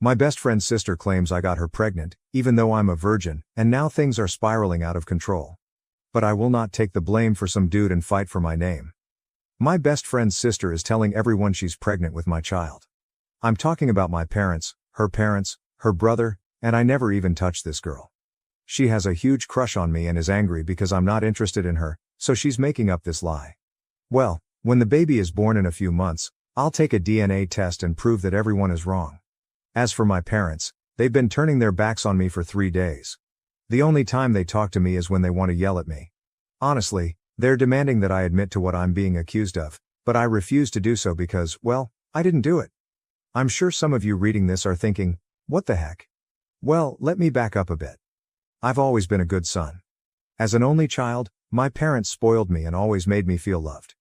My best friend's sister claims I got her pregnant, even though I'm a virgin, and now things are spiraling out of control. But I will not take the blame for some dude and fight for my name. My best friend's sister is telling everyone she's pregnant with my child. I'm talking about my parents, her brother, and I never even touched this girl. She has a huge crush on me and is angry because I'm not interested in her, so she's making up this lie. Well, when the baby is born in a few months, I'll take a DNA test and prove that everyone is wrong. As for my parents, they've been turning their backs on me for 3 days. The only time they talk to me is when they want to yell at me. Honestly, they're demanding that I admit to what I'm being accused of, but I refuse to do so because, well, I didn't do it. I'm sure some of you reading this are thinking, what the heck? Well, let me back up a bit. I've always been a good son. As an only child, my parents spoiled me and always made me feel loved.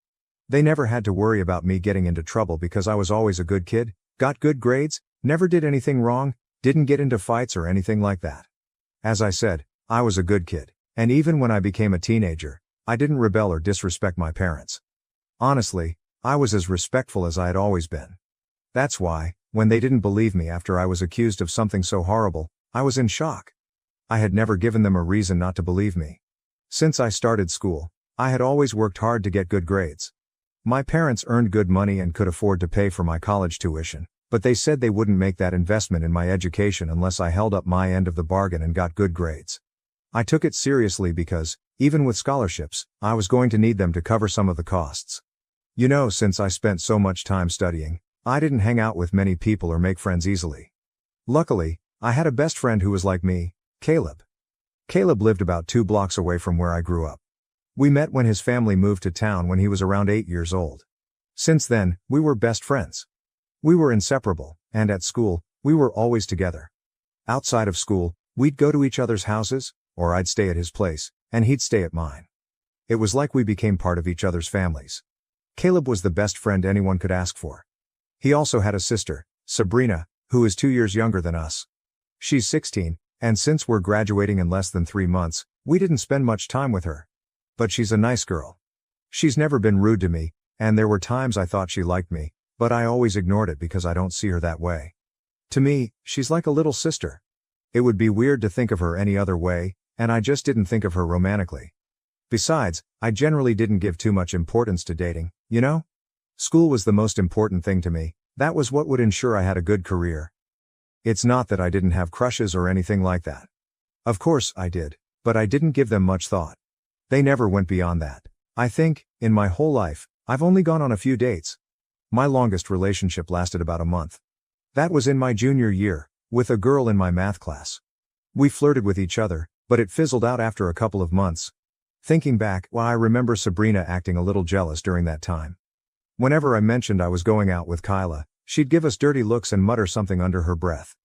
They never had to worry about me getting into trouble because I was always a good kid, got good grades, never did anything wrong, didn't get into fights or anything like that. As I said, I was a good kid, and even when I became a teenager, I didn't rebel or disrespect my parents. Honestly, I was as respectful as I had always been. That's why, when they didn't believe me after I was accused of something so horrible, I was in shock. I had never given them a reason not to believe me. Since I started school, I had always worked hard to get good grades. My parents earned good money and could afford to pay for my college tuition, but they said they wouldn't make that investment in my education unless I held up my end of the bargain and got good grades. I took it seriously because, even with scholarships, I was going to need them to cover some of the costs. You know, since I spent so much time studying, I didn't hang out with many people or make friends easily. Luckily, I had a best friend who was like me, Caleb. Caleb lived about 2 blocks away from where I grew up. We met when his family moved to town when he was around 8 years old. Since then, we were best friends. We were inseparable, and at school, we were always together. Outside of school, we'd go to each other's houses, or I'd stay at his place, and he'd stay at mine. It was like we became part of each other's families. Caleb was the best friend anyone could ask for. He also had a sister, Sabrina, who is 2 years younger than us. She's 16, and since we're graduating in less than 3 months, we didn't spend much time with her. But she's a nice girl. She's never been rude to me, and there were times I thought she liked me, but I always ignored it because I don't see her that way. To me, she's like a little sister. It would be weird to think of her any other way, and I just didn't think of her romantically. Besides, I generally didn't give too much importance to dating, you know? School was the most important thing to me, that was what would ensure I had a good career. It's not that I didn't have crushes or anything like that. Of course, I did, but I didn't give them much thought. They never went beyond that. I think, in my whole life, I've only gone on a few dates. My longest relationship lasted about a month. That was in my junior year, with a girl in my math class. We flirted with each other, but it fizzled out after a couple of months. Thinking back, well, I remember Sabrina acting a little jealous during that time. Whenever I mentioned I was going out with Kyla, she'd give us dirty looks and mutter something under her breath.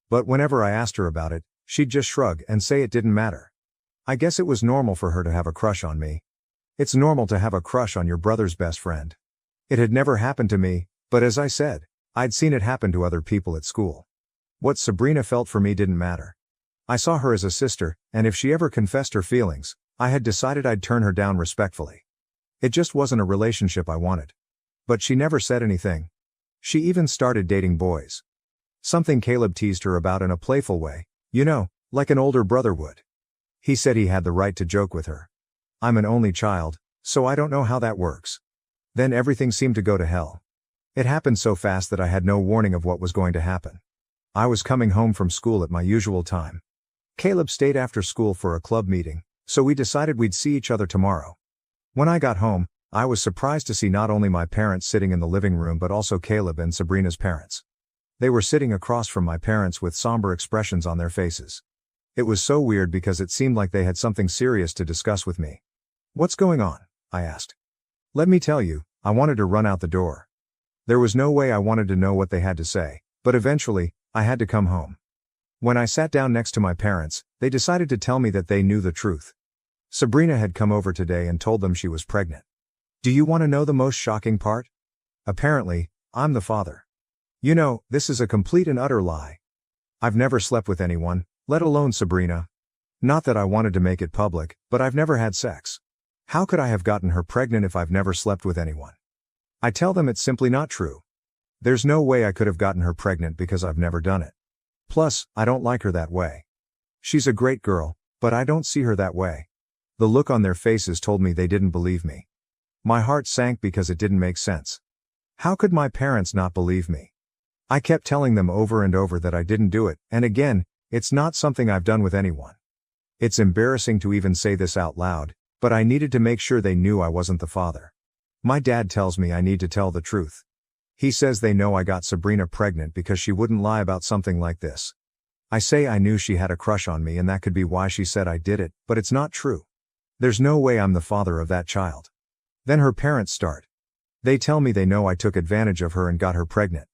But whenever I asked her about it, she'd just shrug and say it didn't matter. I guess it was normal for her to have a crush on me. It's normal to have a crush on your brother's best friend. It had never happened to me, but as I said, I'd seen it happen to other people at school. What Sabrina felt for me didn't matter. I saw her as a sister, and if she ever confessed her feelings, I had decided I'd turn her down respectfully. It just wasn't a relationship I wanted. But she never said anything. She even started dating boys. Something Caleb teased her about in a playful way, you know, like an older brother would. He said he had the right to joke with her. I'm an only child, so I don't know how that works. Then everything seemed to go to hell. It happened so fast that I had no warning of what was going to happen. I was coming home from school at my usual time. Caleb stayed after school for a club meeting, so we decided we'd see each other tomorrow. When I got home, I was surprised to see not only my parents sitting in the living room but also Caleb and Sabrina's parents. They were sitting across from my parents with somber expressions on their faces. It was so weird because it seemed like they had something serious to discuss with me. "What's going on?" I asked. Let me tell you, I wanted to run out the door. There was no way I wanted to know what they had to say, but eventually, I had to come home. When I sat down next to my parents, they decided to tell me that they knew the truth. Sabrina had come over today and told them she was pregnant. Do you want to know the most shocking part? Apparently, I'm the father. You know, this is a complete and utter lie. I've never slept with anyone, let alone Sabrina. Not that I wanted to make it public, but I've never had sex. How could I have gotten her pregnant if I've never slept with anyone? I tell them it's simply not true. There's no way I could have gotten her pregnant because I've never done it. Plus, I don't like her that way. She's a great girl, but I don't see her that way. The look on their faces told me they didn't believe me. My heart sank because it didn't make sense. How could my parents not believe me? I kept telling them over and over that I didn't do it, and again, it's not something I've done with anyone. It's embarrassing to even say this out loud, but I needed to make sure they knew I wasn't the father. My dad tells me I need to tell the truth. He says they know I got Sabrina pregnant because she wouldn't lie about something like this. I say I knew she had a crush on me and that could be why she said I did it, but it's not true. There's no way I'm the father of that child. Then her parents start. They tell me they know I took advantage of her and got her pregnant.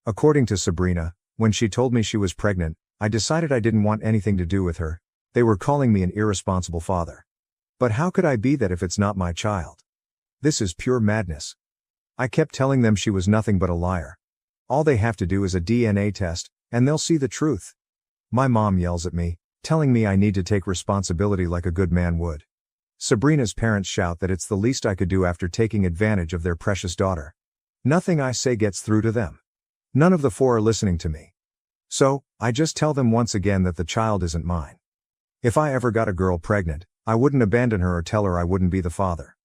According to Sabrina, when she told me she was pregnant, I decided I didn't want anything to do with her. They were calling me an irresponsible father. But how could I be that if it's not my child? This is pure madness. I kept telling them she was nothing but a liar. All they have to do is a DNA test, and they'll see the truth. My mom yells at me, telling me I need to take responsibility like a good man would. Sabrina's parents shout that it's the least I could do after taking advantage of their precious daughter. Nothing I say gets through to them. None of the four are listening to me. So, I just tell them once again that the child isn't mine. If I ever got a girl pregnant, I wouldn't abandon her or tell her I wouldn't be the father.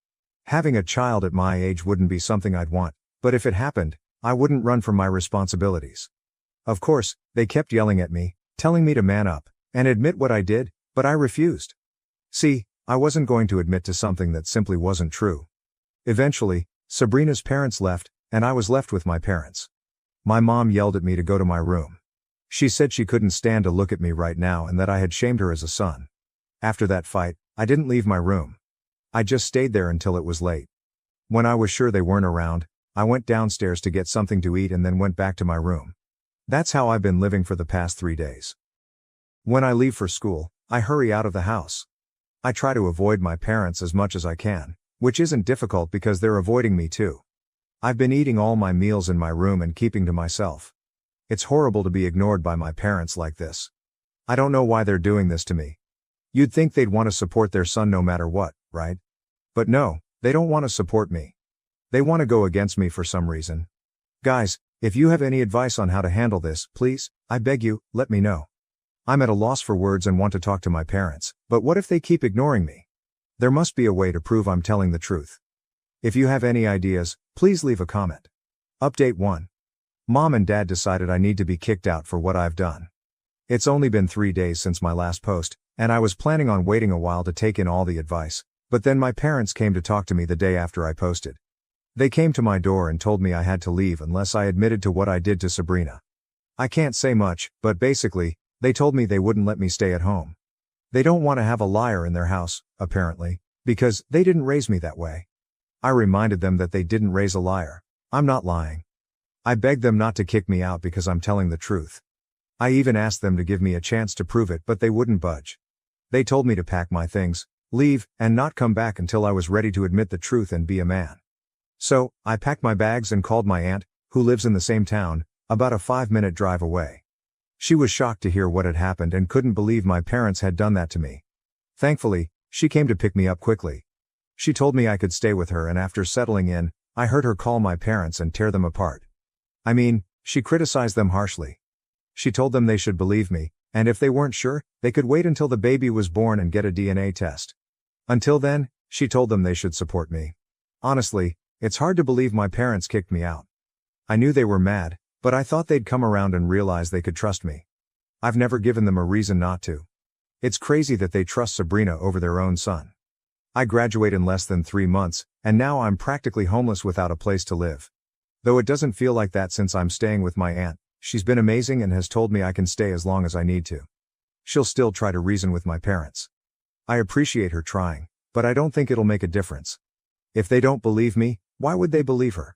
Having a child at my age wouldn't be something I'd want, but if it happened, I wouldn't run from my responsibilities. Of course, they kept yelling at me, telling me to man up, and admit what I did, but I refused. See, I wasn't going to admit to something that simply wasn't true. Eventually, Sabrina's parents left, and I was left with my parents. My mom yelled at me to go to my room. She said she couldn't stand to look at me right now and that I had shamed her as a son. After that fight, I didn't leave my room. I just stayed there until it was late. When I was sure they weren't around, I went downstairs to get something to eat and then went back to my room. That's how I've been living for the past 3 days. When I leave for school, I hurry out of the house. I try to avoid my parents as much as I can, which isn't difficult because they're avoiding me too. I've been eating all my meals in my room and keeping to myself. It's horrible to be ignored by my parents like this. I don't know why they're doing this to me. You'd think they'd want to support their son no matter what, right? But no, they don't want to support me. They want to go against me for some reason. Guys, if you have any advice on how to handle this, please, I beg you, let me know. I'm at a loss for words and want to talk to my parents, but what if they keep ignoring me? There must be a way to prove I'm telling the truth. If you have any ideas, please leave a comment. Update 1. Mom and Dad decided I need to be kicked out for what I've done. It's only been 3 days since my last post, and I was planning on waiting a while to take in all the advice, but then my parents came to talk to me the day after I posted. They came to my door and told me I had to leave unless I admitted to what I did to Sabrina. I can't say much, but basically, they told me they wouldn't let me stay at home. They don't want to have a liar in their house, apparently, because they didn't raise me that way. I reminded them that they didn't raise a liar. I'm not lying. I begged them not to kick me out because I'm telling the truth. I even asked them to give me a chance to prove it, but they wouldn't budge. They told me to pack my things, leave, and not come back until I was ready to admit the truth and be a man. So, I packed my bags and called my aunt, who lives in the same town, about a 5-minute drive away. She was shocked to hear what had happened and couldn't believe my parents had done that to me. Thankfully, she came to pick me up quickly. She told me I could stay with her, and after settling in, I heard her call my parents and tear them apart. I mean, she criticized them harshly. She told them they should believe me, and if they weren't sure, they could wait until the baby was born and get a DNA test. Until then, she told them they should support me. Honestly, it's hard to believe my parents kicked me out. I knew they were mad, but I thought they'd come around and realize they could trust me. I've never given them a reason not to. It's crazy that they trust Sabrina over their own son. I graduate in less than 3 months, and now I'm practically homeless without a place to live. Though it doesn't feel like that since I'm staying with my aunt. She's been amazing and has told me I can stay as long as I need to. She'll still try to reason with my parents. I appreciate her trying, but I don't think it'll make a difference. If they don't believe me, why would they believe her?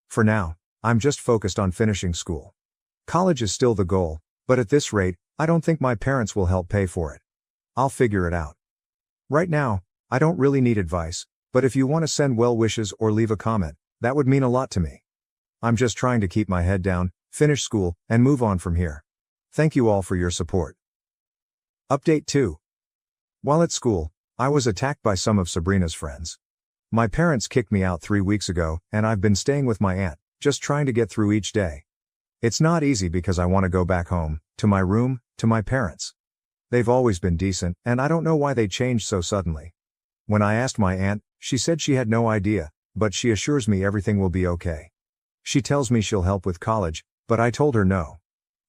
For now, I'm just focused on finishing school. College is still the goal, but at this rate, I don't think my parents will help pay for it. I'll figure it out. Right now, I don't really need advice, but if you want to send well wishes or leave a comment, that would mean a lot to me. I'm just trying to keep my head down, finish school, and move on from here. Thank you all for your support. Update 2. While at school, I was attacked by some of Sabrina's friends. My parents kicked me out 3 weeks ago, and I've been staying with my aunt, just trying to get through each day. It's not easy because I want to go back home, to my room, to my parents. They've always been decent, and I don't know why they changed so suddenly. When I asked my aunt, she said she had no idea, but she assures me everything will be okay. She tells me she'll help with college, but I told her no.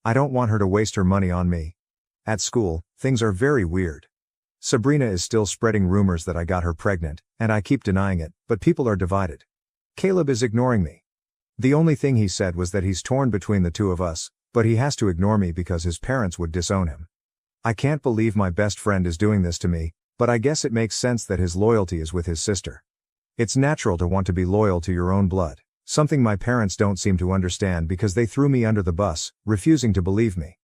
I don't want her to waste her money on me. At school, things are very weird. Sabrina is still spreading rumors that I got her pregnant, and I keep denying it, but people are divided. Caleb is ignoring me. The only thing he said was that he's torn between the two of us, but he has to ignore me because his parents would disown him. I can't believe my best friend is doing this to me, but I guess it makes sense that his loyalty is with his sister. It's natural to want to be loyal to your own blood, something my parents don't seem to understand because they threw me under the bus, refusing to believe me.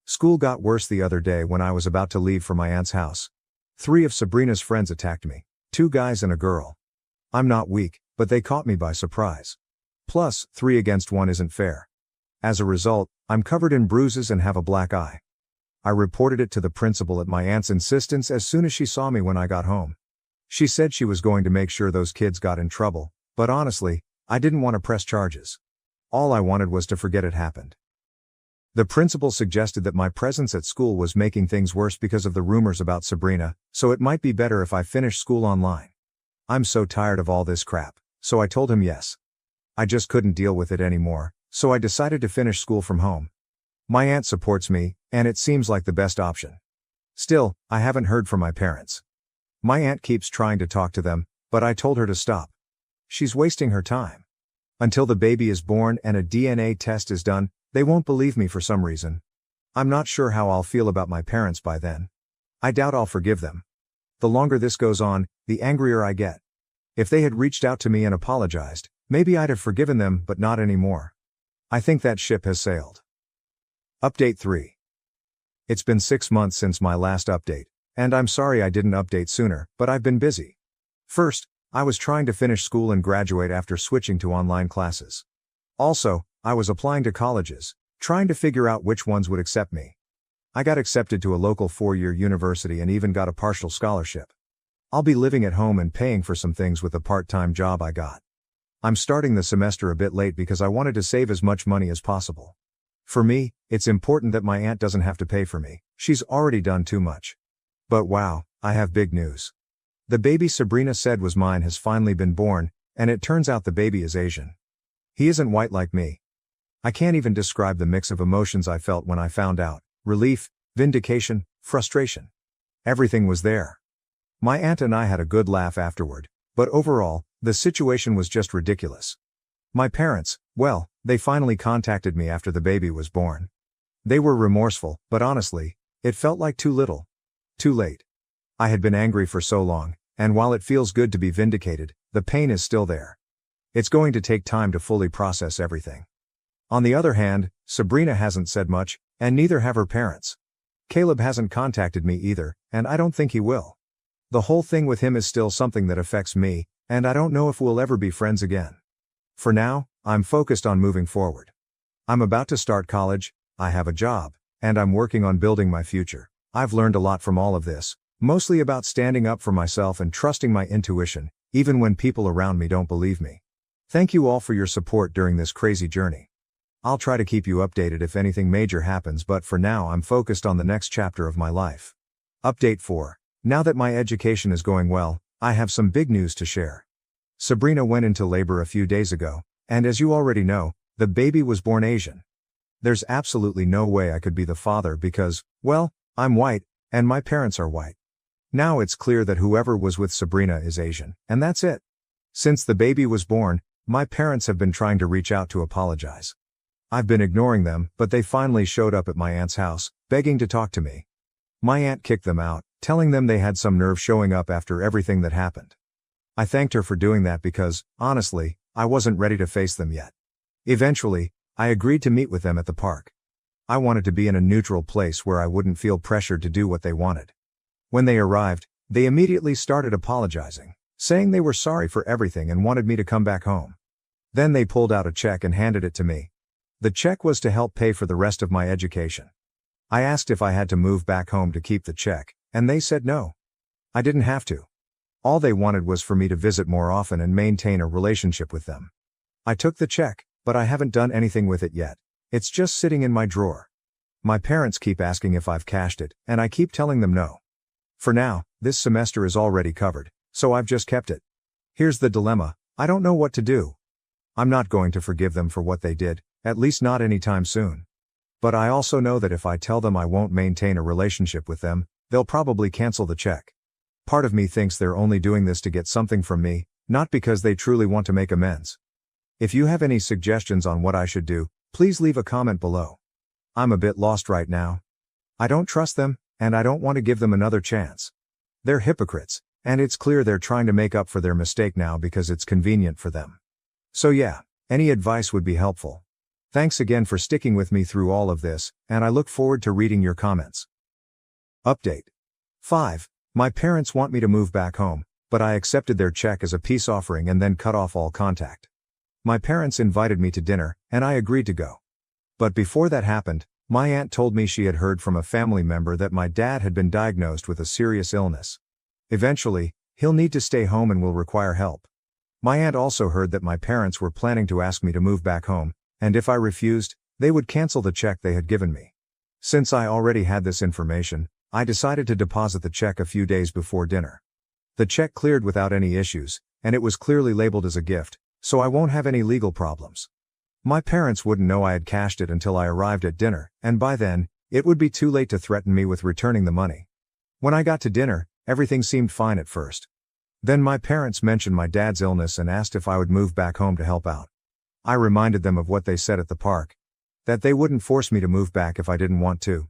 School got worse the other day when I was about to leave for my aunt's house. 3 of Sabrina's friends attacked me, 2 guys and a girl. I'm not weak, but they caught me by surprise. Plus, 3 against 1 isn't fair. As a result, I'm covered in bruises and have a black eye. I reported it to the principal at my aunt's insistence as soon as she saw me when I got home. She said she was going to make sure those kids got in trouble, but honestly, I didn't want to press charges. All I wanted was to forget it happened. The principal suggested that my presence at school was making things worse because of the rumors about Sabrina, so it might be better if I finish school online. I'm so tired of all this crap, so I told him yes. I just couldn't deal with it anymore, so I decided to finish school from home. My aunt supports me, and it seems like the best option. Still, I haven't heard from my parents. My aunt keeps trying to talk to them, but I told her to stop. She's wasting her time. Until the baby is born and a DNA test is done, they won't believe me for some reason. I'm not sure how I'll feel about my parents by then. I doubt I'll forgive them. The longer this goes on, the angrier I get. If they had reached out to me and apologized, maybe I'd have forgiven them, but not anymore. I think that ship has sailed. Update 3. It's been 6 months since my last update, and I'm sorry I didn't update sooner, but I've been busy. First, I was trying to finish school and graduate after switching to online classes. Also, I was applying to colleges, trying to figure out which ones would accept me. I got accepted to a local 4-year university and even got a partial scholarship. I'll be living at home and paying for some things with the part-time job I got. I'm starting the semester a bit late because I wanted to save as much money as possible. For me, it's important that my aunt doesn't have to pay for me. She's already done too much. But wow, I have big news. The baby Sabrina said was mine has finally been born, and it turns out the baby is Asian. He isn't white like me. I can't even describe the mix of emotions I felt when I found out: relief, vindication, frustration. Everything was there. My aunt and I had a good laugh afterward, but overall, the situation was just ridiculous. My parents, well, they finally contacted me after the baby was born. They were remorseful, but honestly, it felt like too little. Too late. I had been angry for so long, and while it feels good to be vindicated, the pain is still there. It's going to take time to fully process everything. On the other hand, Sabrina hasn't said much, and neither have her parents. Caleb hasn't contacted me either, and I don't think he will. The whole thing with him is still something that affects me, and I don't know if we'll ever be friends again. For now, I'm focused on moving forward. I'm about to start college, I have a job, and I'm working on building my future. I've learned a lot from all of this, mostly about standing up for myself and trusting my intuition, even when people around me don't believe me. Thank you all for your support during this crazy journey. I'll try to keep you updated if anything major happens, but for now I'm focused on the next chapter of my life. Update 4. Now that my education is going well, I have some big news to share. Sabrina went into labor a few days ago, and as you already know, the baby was born Asian. There's absolutely no way I could be the father because, well, I'm white, and my parents are white. Now it's clear that whoever was with Sabrina is Asian, and that's it. Since the baby was born, my parents have been trying to reach out to apologize. I've been ignoring them, but they finally showed up at my aunt's house, begging to talk to me. My aunt kicked them out, telling them they had some nerve showing up after everything that happened. I thanked her for doing that because, honestly, I wasn't ready to face them yet. Eventually, I agreed to meet with them at the park. I wanted to be in a neutral place where I wouldn't feel pressured to do what they wanted. When they arrived, they immediately started apologizing, saying they were sorry for everything and wanted me to come back home. Then they pulled out a check and handed it to me. The check was to help pay for the rest of my education. I asked if I had to move back home to keep the check, and they said no. I didn't have to. All they wanted was for me to visit more often and maintain a relationship with them. I took the check, but I haven't done anything with it yet. It's just sitting in my drawer. My parents keep asking if I've cashed it, and I keep telling them no. For now, this semester is already covered, so I've just kept it. Here's the dilemma, I don't know what to do. I'm not going to forgive them for what they did, at least not anytime soon. But I also know that if I tell them I won't maintain a relationship with them, they'll probably cancel the check. Part of me thinks they're only doing this to get something from me, not because they truly want to make amends. If you have any suggestions on what I should do, please leave a comment below. I'm a bit lost right now. I don't trust them, and I don't want to give them another chance. They're hypocrites, and it's clear they're trying to make up for their mistake now because it's convenient for them. So yeah, any advice would be helpful. Thanks again for sticking with me through all of this, and I look forward to reading your comments. Update 5. My parents want me to move back home, but I accepted their check as a peace offering and then cut off all contact. My parents invited me to dinner, and I agreed to go. But before that happened, my aunt told me she had heard from a family member that my dad had been diagnosed with a serious illness. Eventually, he'll need to stay home and will require help. My aunt also heard that my parents were planning to ask me to move back home, and if I refused, they would cancel the check they had given me. Since I already had this information, I decided to deposit the check a few days before dinner. The check cleared without any issues, and it was clearly labeled as a gift, so I won't have any legal problems. My parents wouldn't know I had cashed it until I arrived at dinner, and by then, it would be too late to threaten me with returning the money. When I got to dinner, everything seemed fine at first. Then my parents mentioned my dad's illness and asked if I would move back home to help out. I reminded them of what they said at the park. That they wouldn't force me to move back if I didn't want to.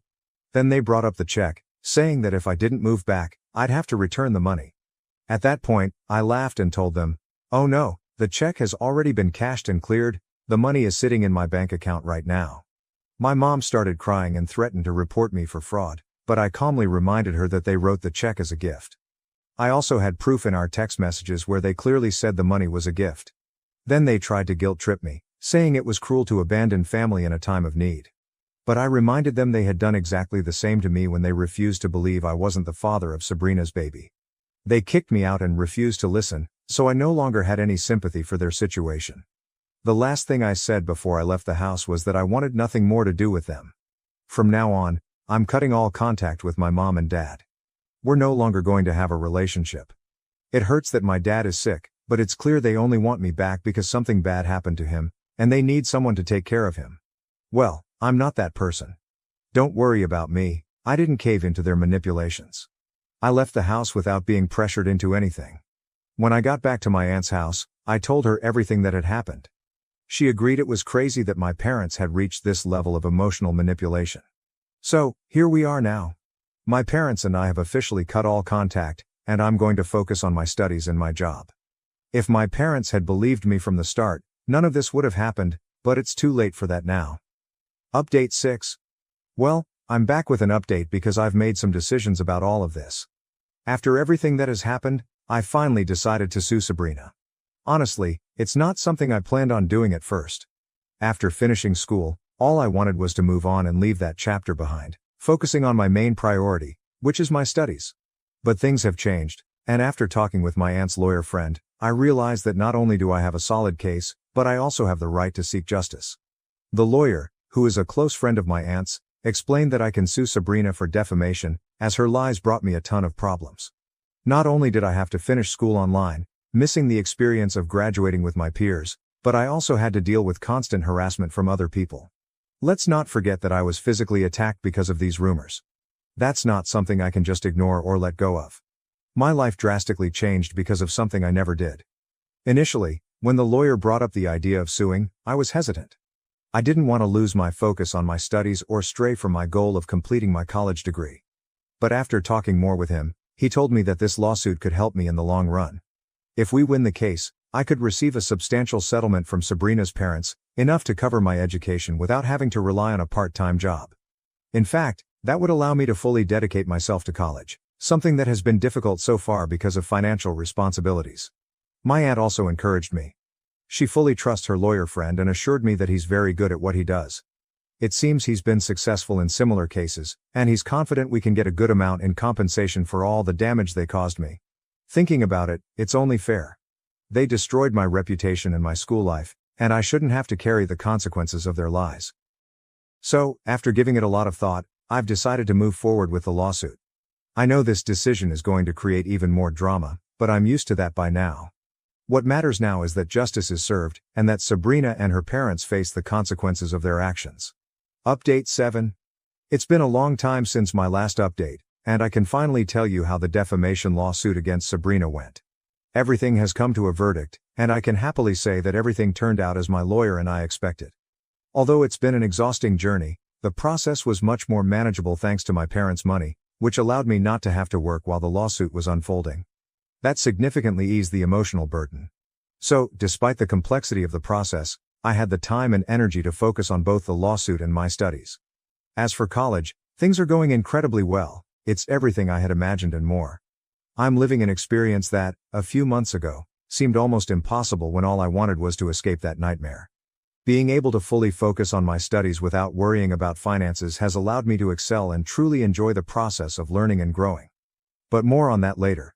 Then they brought up the check, saying that if I didn't move back, I'd have to return the money. At that point, I laughed and told them, "Oh no, the check has already been cashed and cleared, the money is sitting in my bank account right now." My mom started crying and threatened to report me for fraud, but I calmly reminded her that they wrote the check as a gift. I also had proof in our text messages where they clearly said the money was a gift. Then they tried to guilt trip me, saying it was cruel to abandon family in a time of need. But I reminded them they had done exactly the same to me when they refused to believe I wasn't the father of Sabrina's baby. They kicked me out and refused to listen, so I no longer had any sympathy for their situation. The last thing I said before I left the house was that I wanted nothing more to do with them. From now on, I'm cutting all contact with my mom and dad. We're no longer going to have a relationship. It hurts that my dad is sick, but it's clear they only want me back because something bad happened to him, and they need someone to take care of him. Well, I'm not that person. Don't worry about me, I didn't cave into their manipulations. I left the house without being pressured into anything. When I got back to my aunt's house, I told her everything that had happened. She agreed it was crazy that my parents had reached this level of emotional manipulation. So, here we are now. My parents and I have officially cut all contact, and I'm going to focus on my studies and my job. If my parents had believed me from the start, none of this would have happened, but it's too late for that now. Update 6. Well, I'm back with an update because I've made some decisions about all of this. After everything that has happened, I finally decided to sue Sabrina. Honestly, it's not something I planned on doing at first. After finishing school, all I wanted was to move on and leave that chapter behind, focusing on my main priority, which is my studies. But things have changed, and after talking with my aunt's lawyer friend, I realized that not only do I have a solid case, but I also have the right to seek justice. The lawyer, who is a close friend of my aunt's, explained that I can sue Sabrina for defamation, as her lies brought me a ton of problems. Not only did I have to finish school online, missing the experience of graduating with my peers, but I also had to deal with constant harassment from other people. Let's not forget that I was physically attacked because of these rumors. That's not something I can just ignore or let go of. My life drastically changed because of something I never did. Initially, when the lawyer brought up the idea of suing, I was hesitant. I didn't want to lose my focus on my studies or stray from my goal of completing my college degree. But after talking more with him, he told me that this lawsuit could help me in the long run. If we win the case, I could receive a substantial settlement from Sabrina's parents, enough to cover my education without having to rely on a part-time job. In fact, that would allow me to fully dedicate myself to college, something that has been difficult so far because of financial responsibilities. My aunt also encouraged me. She fully trusts her lawyer friend and assured me that he's very good at what he does. It seems he's been successful in similar cases, and he's confident we can get a good amount in compensation for all the damage they caused me. Thinking about it, it's only fair. They destroyed my reputation and my school life, and I shouldn't have to carry the consequences of their lies. So, after giving it a lot of thought, I've decided to move forward with the lawsuit. I know this decision is going to create even more drama, but I'm used to that by now. What matters now is that justice is served, and that Sabrina and her parents face the consequences of their actions. Update 7. It's been a long time since my last update, and I can finally tell you how the defamation lawsuit against Sabrina went. Everything has come to a verdict, and I can happily say that everything turned out as my lawyer and I expected. Although it's been an exhausting journey, the process was much more manageable thanks to my parents' money, which allowed me not to have to work while the lawsuit was unfolding. That significantly eased the emotional burden. So, despite the complexity of the process, I had the time and energy to focus on both the lawsuit and my studies. As for college, things are going incredibly well. It's everything I had imagined and more. I'm living an experience that, a few months ago, seemed almost impossible when all I wanted was to escape that nightmare. Being able to fully focus on my studies without worrying about finances has allowed me to excel and truly enjoy the process of learning and growing. But more on that later.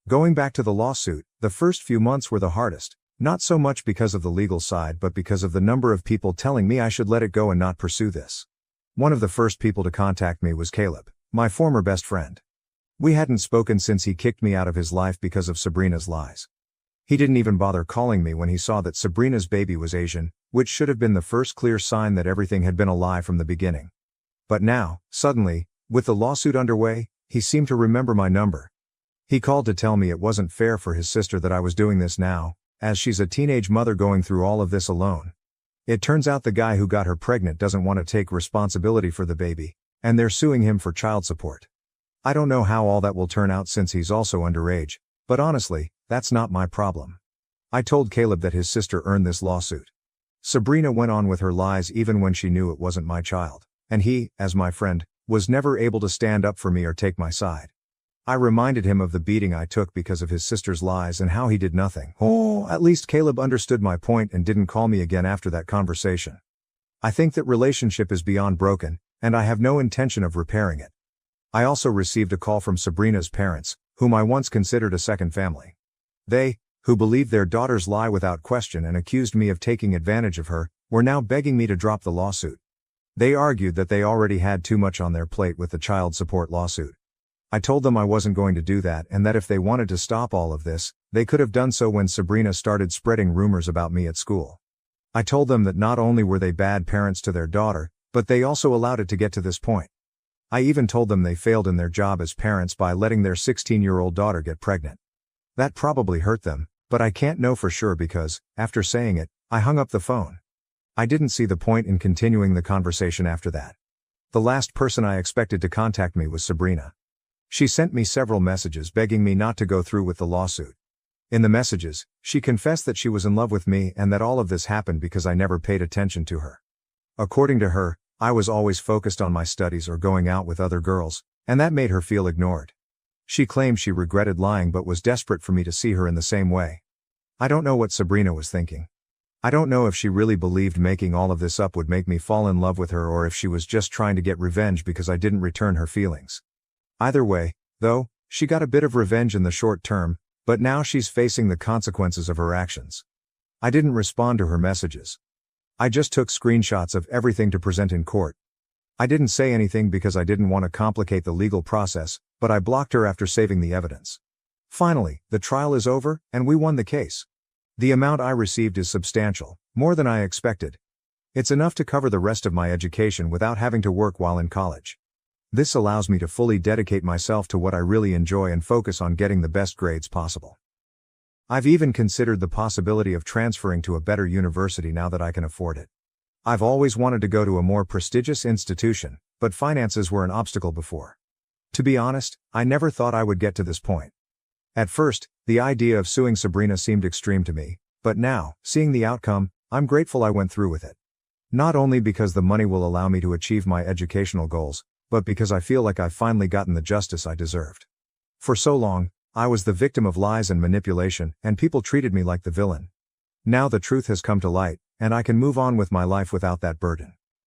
Going back to the lawsuit, the first few months were the hardest, not so much because of the legal side but because of the number of people telling me I should let it go and not pursue this. One of the first people to contact me was Caleb, my former best friend. We hadn't spoken since he kicked me out of his life because of Sabrina's lies. He didn't even bother calling me when he saw that Sabrina's baby was Asian, which should have been the first clear sign that everything had been a lie from the beginning. But now, suddenly, with the lawsuit underway, he seemed to remember my number. He called to tell me it wasn't fair for his sister that I was doing this now, as she's a teenage mother going through all of this alone. It turns out the guy who got her pregnant doesn't want to take responsibility for the baby, and they're suing him for child support. I don't know how all that will turn out since he's also underage, but honestly, that's not my problem. I told Caleb that his sister earned this lawsuit. Sabrina went on with her lies even when she knew it wasn't my child, and he, as my friend, was never able to stand up for me or take my side. I reminded him of the beating I took because of his sister's lies and how he did nothing. Oh, at least Caleb understood my point and didn't call me again after that conversation. I think that relationship is beyond broken, and I have no intention of repairing it. I also received a call from Sabrina's parents, whom I once considered a second family. They, who believed their daughter's lie without question and accused me of taking advantage of her, were now begging me to drop the lawsuit. They argued that they already had too much on their plate with the child support lawsuit. I told them I wasn't going to do that and that if they wanted to stop all of this, they could have done so when Sabrina started spreading rumors about me at school. I told them that not only were they bad parents to their daughter, but they also allowed it to get to this point. I even told them they failed in their job as parents by letting their 16-year-old daughter get pregnant. That probably hurt them, but I can't know for sure because, after saying it, I hung up the phone. I didn't see the point in continuing the conversation after that. The last person I expected to contact me was Sabrina. She sent me several messages begging me not to go through with the lawsuit. In the messages, she confessed that she was in love with me and that all of this happened because I never paid attention to her. According to her, I was always focused on my studies or going out with other girls, and that made her feel ignored. She claimed she regretted lying but was desperate for me to see her in the same way. I don't know what Sabrina was thinking. I don't know if she really believed making all of this up would make me fall in love with her or if she was just trying to get revenge because I didn't return her feelings. Either way, though, she got a bit of revenge in the short term, but now she's facing the consequences of her actions. I didn't respond to her messages. I just took screenshots of everything to present in court. I didn't say anything because I didn't want to complicate the legal process, but I blocked her after saving the evidence. Finally, the trial is over, and we won the case. The amount I received is substantial, more than I expected. It's enough to cover the rest of my education without having to work while in college. This allows me to fully dedicate myself to what I really enjoy and focus on getting the best grades possible. I've even considered the possibility of transferring to a better university now that I can afford it. I've always wanted to go to a more prestigious institution, but finances were an obstacle before. To be honest, I never thought I would get to this point. At first, the idea of suing Sabrina seemed extreme to me, but now, seeing the outcome, I'm grateful I went through with it. Not only because the money will allow me to achieve my educational goals, but because I feel like I've finally gotten the justice I deserved. For so long, I was the victim of lies and manipulation, and people treated me like the villain. Now the truth has come to light, and I can move on with my life without that burden.